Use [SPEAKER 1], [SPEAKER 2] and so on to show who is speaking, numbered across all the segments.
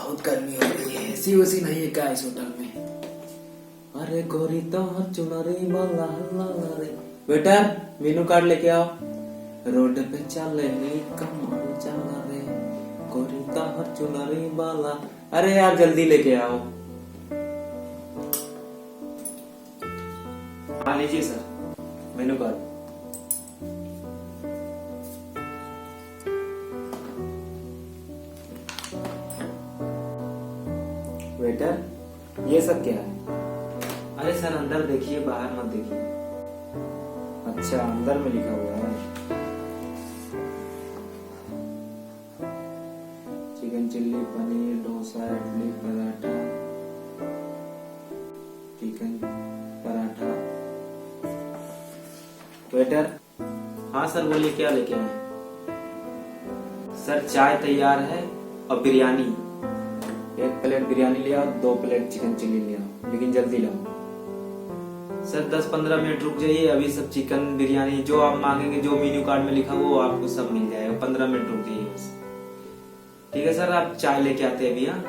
[SPEAKER 1] बहुत गर्मी हो रही है। एसी वैसी नहीं है क्या इस होटल में? अरे गोरी तो चुनरी वाला हल्ला रे। बेटा मेनू कार्ड लेके आओ। रोड पे चले कमाल चला रे, गोरी तो चुनरी वाला। अरे यार जल्दी लेके आओ। हाँ लीजिए सर मेनू कार्ड। वेटर ये सब क्या है? अरे सर अंदर देखिए बाहर मत देखिए। अच्छा अंदर में लिखा हुआ है chicken chilli paneer dosa idli paratha chicken paratha. Waiter हाँ सर बोलिए क्या लेके आए? सर चाय तैयार है और बिरयानी। 1 प्लेट बिरयानी ले आओ, 2 प्लेट चिकन चिल्ली ले आओ, लेकिन जल्दी लाओ। सर 10-15 मिनट रुक जाइए, अभी सब चिकन बिरयानी जो आप मांगेंगे जो मेन्यू कार्ड में लिखा वो आपको सब मिल जाएगा। 15 मिनट रुक जाइए बस। ठीक है सर आप चाय लेके आते हैं अभी। हाँ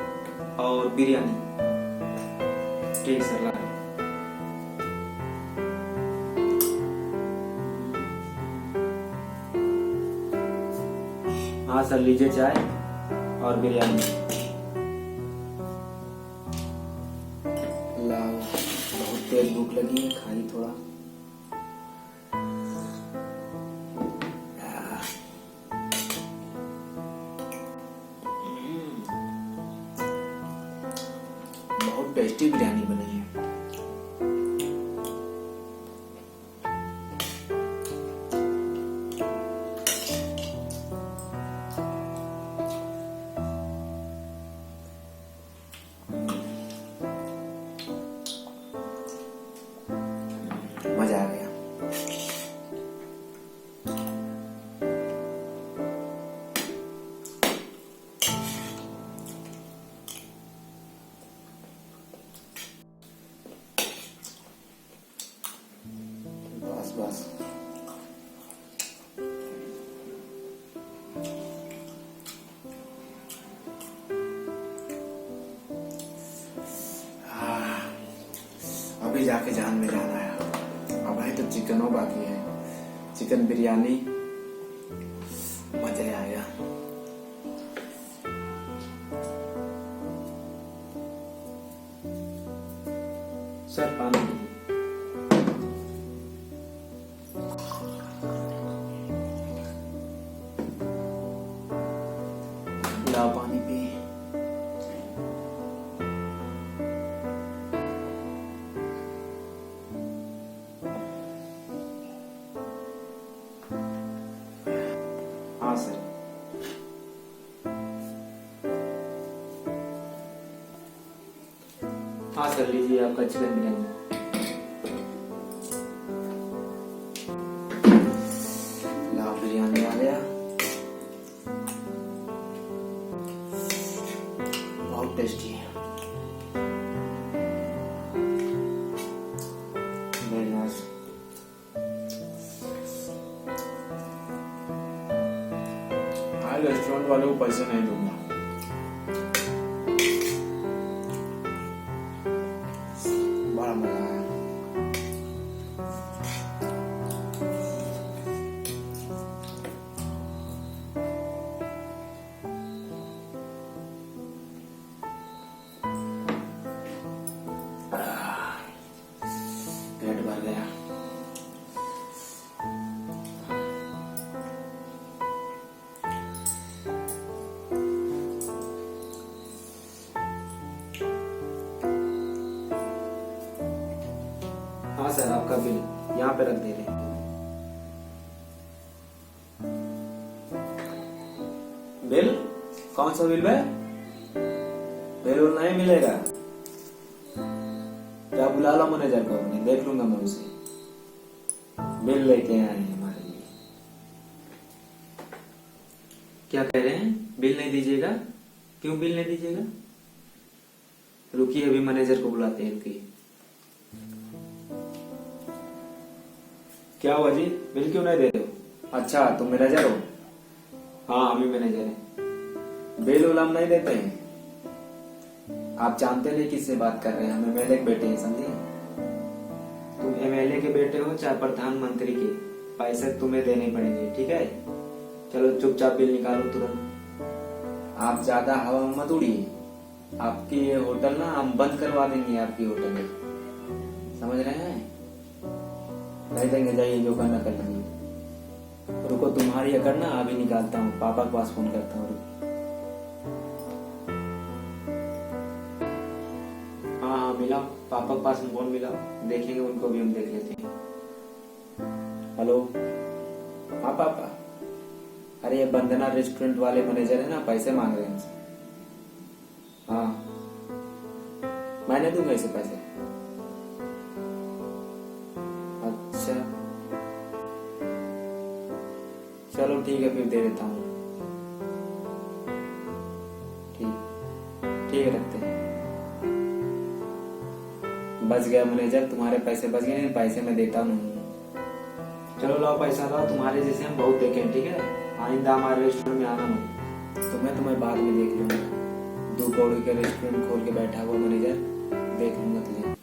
[SPEAKER 1] और बिरयानी। ठीक सर ला। हाँ सर लीजिए चाय और बिरयानी। लाओ बहुत तेज भूख लगी है, खाई थोड़ा। बहुत टेस्टी बिरयानी बनी है। मजा आ गया। बस बस अभी जाके जान में जाना है। अब है तो चिकन हो बाकी है। चिकन बिरयानी मजा आया। सर पानी लाओ पानी पी। हाँ सर हाँ सर लीजिए आपका चिकन बिरयानी। लाओ बिरयानी आ गया। बहुत टेस्टी है। Very nice. आज रेस्टोरेंट वाले को पैसे नहीं दूंगा। बड़ा मजा आया। पेट भर गया। हाँ सर आपका बिल यहाँ पे रख दे रहे हैं। बिल कौन सा बिल है? बिल नहीं मिलेगा। क्या बुला लो मैनेजर को अपने, देख लूंगा मैं उसे। बिल लेके आए हैं हमारे लिए। क्या कह रहे हैं? बिल नहीं दीजिएगा? क्यों बिल नहीं दीजिएगा? रुकिए अभी मैनेजर को बुलाते हैं। रुकिए। क्या हुआ जी? बिल क्यों नहीं दे रहे हो? अच्छा तुम मैनेजर हो? हाँ हम ही मैनेजर हैं। बिल उल हम नहीं देते हैं। आप जानते नहीं किससे बात कर रहे हैं, हम एमएलए के बेटे हैं, समझे? तुम एमएलए के बेटे हो चाहे प्रधानमंत्री के, पैसे तुम्हें देने पड़ेंगे, ठीक है? चलो चुपचाप बिल निकालो तुरंत। आप ज्यादा हवा में मत उड़िए, आपकी ये होटल ना हम बंद करवा देंगे, आपकी होटल में, समझ रहे हैं? नहीं देंगे, जाइए जो करना कर लेंगे। रुको, तुम्हारी अकड़ ना अभी निकालता हूँ, पापा के पास फोन करता हूँ। हाँ मिलाओ, पापा के पास फोन मिलाओ, देखेंगे उनको भी, हम देख लेते हैं। हेलो, हाँ पापा, अरे ये वंदना रेस्टोरेंट वाले मैनेजर है ना, पैसे मांग रहे हैं हमसे। हाँ मैंने दूंगा इसे पैसे। अच्छा चलो ठीक है, फिर दे देता हूँ। ठीक ठीक है, रखते हैं। बच गया मैनेजर, तुम्हारे पैसे बच गए, नहीं पैसे मैं देता नहीं। चलो लाओ पैसा लाओ, तुम्हारे जैसे हम बहुत देखे हैं, ठीक है? आइंदा हमारे रेस्टोरेंट में आना मत। तुम्हें बात में देख लूंगा, 2 करोड़ के रेस्टोरेंट खोल के बैठा हुआ मैनेजर, देख लूंगा तुझे।